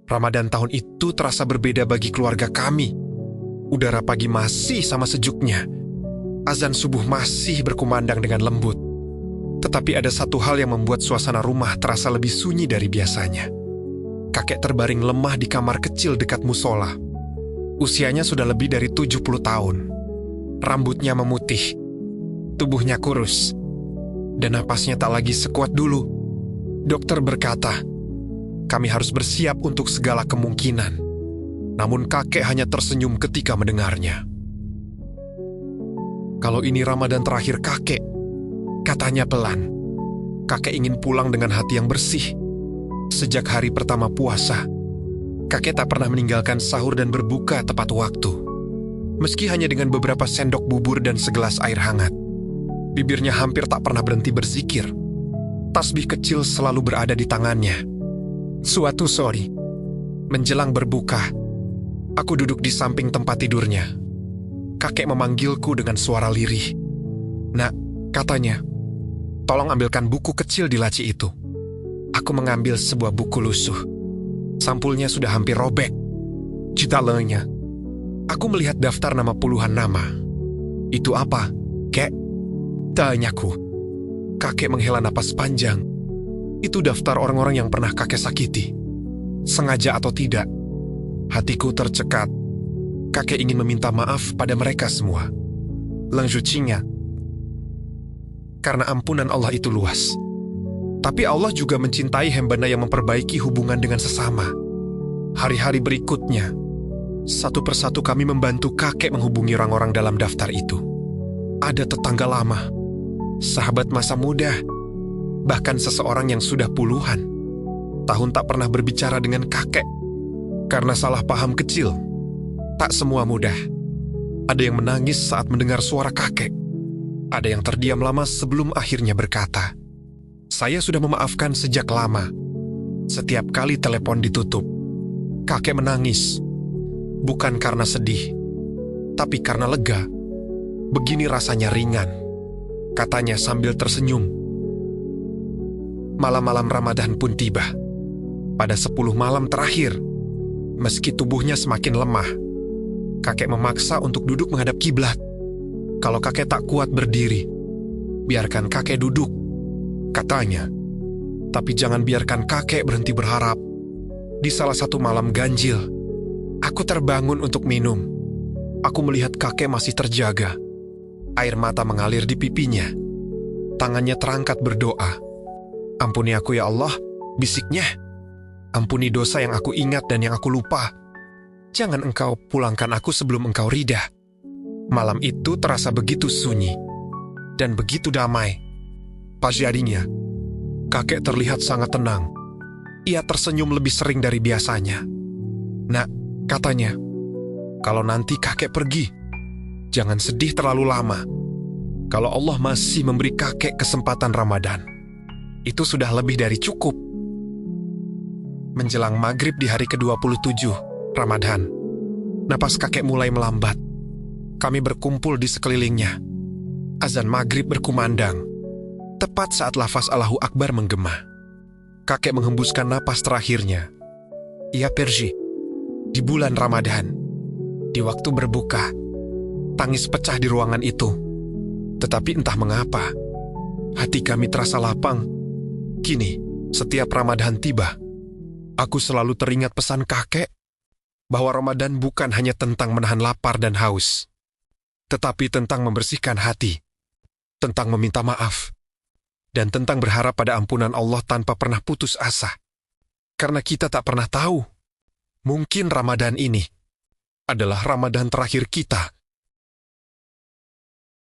Ramadan tahun itu terasa berbeda bagi keluarga kami. Udara pagi masih sama sejuknya. Azan subuh masih berkumandang dengan lembut. Tetapi ada satu hal yang membuat suasana rumah terasa lebih sunyi dari biasanya. Kakek terbaring lemah di kamar kecil dekat musola. Usianya sudah lebih dari 70 tahun. Rambutnya memutih. Tubuhnya kurus. Dan napasnya tak lagi sekuat dulu. Dokter berkata, kami harus bersiap untuk segala kemungkinan. Namun kakek hanya tersenyum ketika mendengarnya. Kalau ini Ramadan terakhir kakek, katanya pelan. Kakek ingin pulang dengan hati yang bersih. Sejak hari pertama puasa, kakek tak pernah meninggalkan sahur dan berbuka tepat waktu. Meski hanya dengan beberapa sendok bubur dan segelas air hangat. Bibirnya hampir tak pernah berhenti berzikir. Tasbih kecil selalu berada di tangannya. Suatu sore, menjelang berbuka, aku duduk di samping tempat tidurnya. Kakek memanggilku dengan suara lirih. Nak, katanya, tolong ambilkan buku kecil di laci itu. Aku mengambil sebuah buku lusuh. Sampulnya sudah hampir robek. Di dalamnya, aku melihat daftar nama puluhan nama. Itu apa, kek? Tanyaku. Kakek menghela napas panjang. Itu daftar orang-orang yang pernah kakek sakiti. Sengaja atau tidak, hatiku tercekat. Kakek ingin meminta maaf pada mereka semua. Lanjutnya, karena ampunan Allah itu luas. Tapi Allah juga mencintai hambanya yang memperbaiki hubungan dengan sesama. Hari-hari berikutnya, satu persatu kami membantu kakek menghubungi orang-orang dalam daftar itu. Ada tetangga lama, sahabat masa muda, bahkan seseorang yang sudah puluhan tahun tak pernah berbicara dengan kakek karena salah paham kecil. Tak semua mudah. Ada yang menangis saat mendengar suara kakek. Ada yang terdiam lama sebelum akhirnya berkata, saya sudah memaafkan sejak lama. Setiap kali telepon ditutup, kakek menangis. Bukan karena sedih, tapi karena lega. Begini rasanya ringan, katanya sambil tersenyum. Malam-malam Ramadan pun tiba. Pada 10 malam terakhir, meski tubuhnya semakin lemah, kakek memaksa untuk duduk menghadap kiblat. Kalau kakek tak kuat berdiri, biarkan kakek duduk, katanya. Tapi jangan biarkan kakek berhenti berharap. Di salah satu malam ganjil, aku terbangun untuk minum. Aku melihat kakek masih terjaga. Air mata mengalir di pipinya. Tangannya terangkat berdoa. Ampuni aku ya Allah, bisiknya. Ampuni dosa yang aku ingat dan yang aku lupa. Jangan engkau pulangkan aku sebelum engkau ridha. Malam itu terasa begitu sunyi dan begitu damai. Pagi harinya, kakek terlihat sangat tenang. Ia tersenyum lebih sering dari biasanya. Nak, katanya, kalau nanti kakek pergi, jangan sedih terlalu lama. Kalau Allah masih memberi kakek kesempatan Ramadan, itu sudah lebih dari cukup. Menjelang maghrib di hari ke-27 Ramadan, napas kakek mulai melambat. Kami berkumpul di sekelilingnya. Azan maghrib berkumandang. Tepat saat lafaz Allahu Akbar menggema, kakek menghembuskan napas terakhirnya. Ia pergi. Di bulan Ramadan, di waktu berbuka, tangis pecah di ruangan itu. Tetapi entah mengapa, hati kami terasa lapang. Kini, setiap Ramadan tiba, aku selalu teringat pesan kakek bahwa Ramadan bukan hanya tentang menahan lapar dan haus, tetapi tentang membersihkan hati, tentang meminta maaf, dan tentang berharap pada ampunan Allah tanpa pernah putus asa. Karena kita tak pernah tahu, mungkin Ramadan ini adalah Ramadan terakhir kita